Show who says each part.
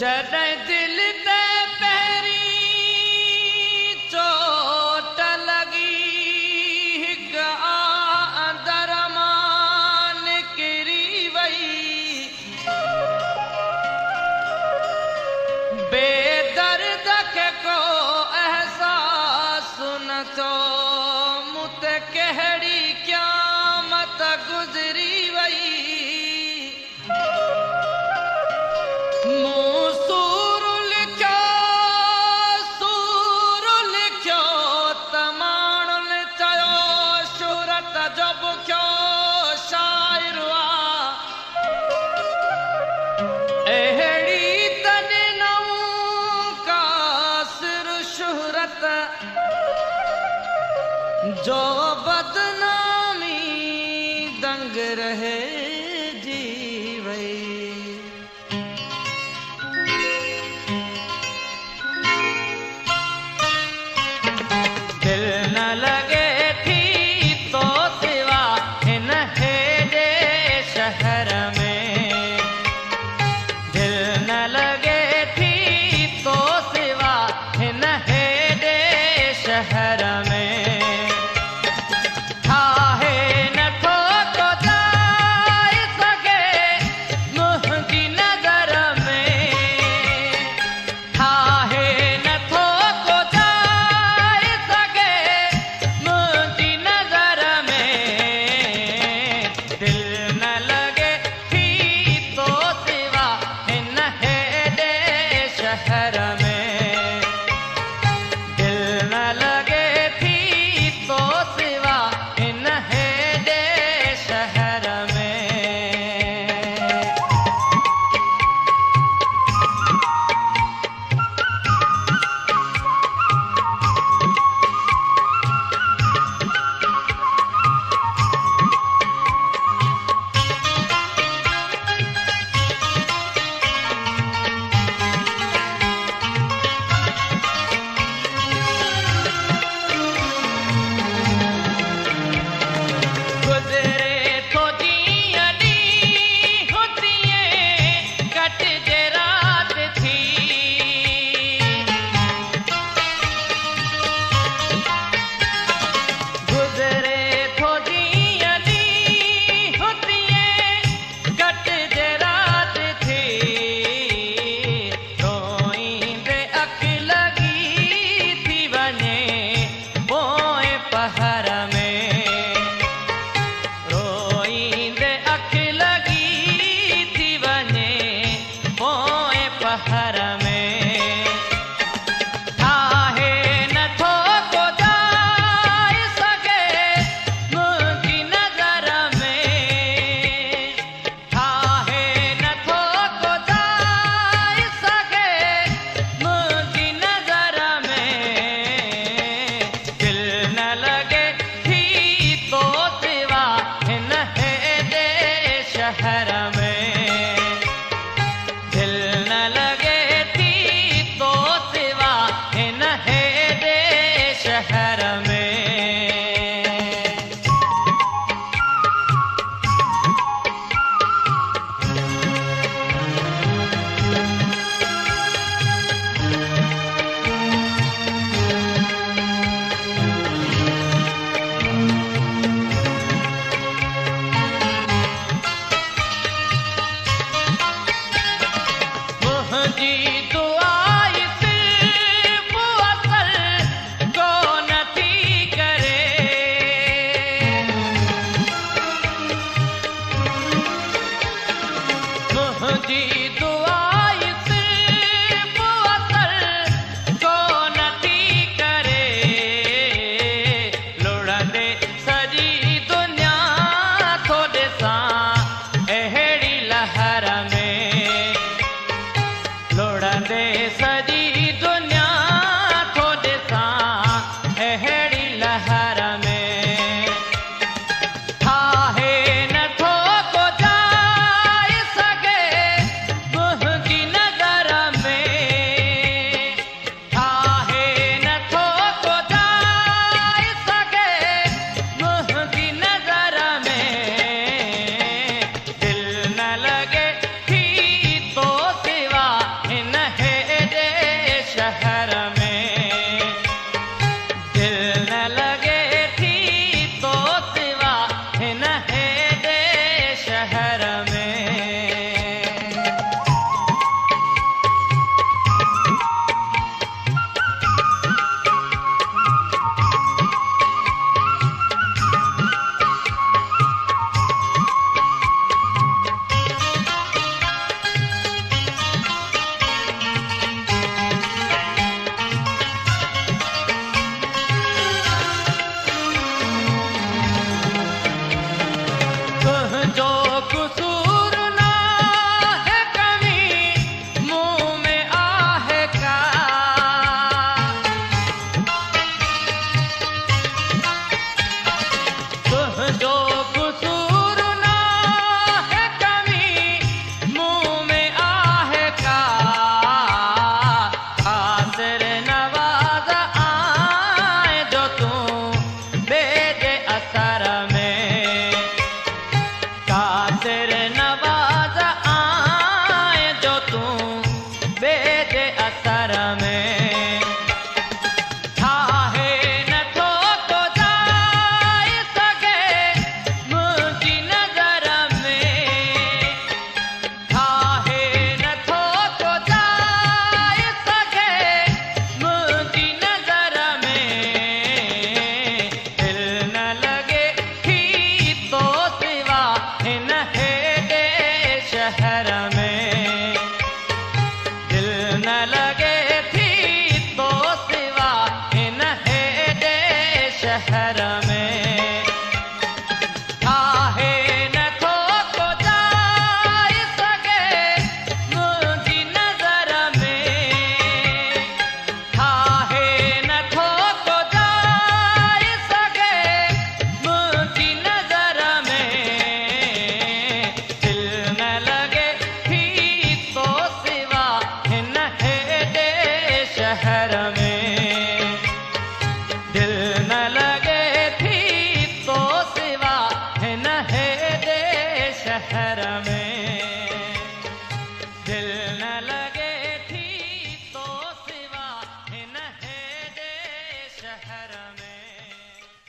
Speaker 1: जॾहिं दिल ते पहिरीं चोट लॻी हिक अंदर मां निकिरी वई बेदर्द खे को एहसासु न थियो मूं ते कहिड़ी क़यामत गुज़री वई जो बदनामी दंग रहे जी वई दिल न लगे थी तो सिवा हिन हेॾे शहर में दिल न लगे थी तो सिवा हिन हेॾे शहर में में ठाहे न थो को जाए सके मुंहिंजी नज़र में ठाहे न थो को जाए सके मुंहिंजी नज़र में दिल न लॻे थी तो सिवा हिन हेॾे शहर में दिल न लगे थी तो सिवा हिन हेॾे शहर में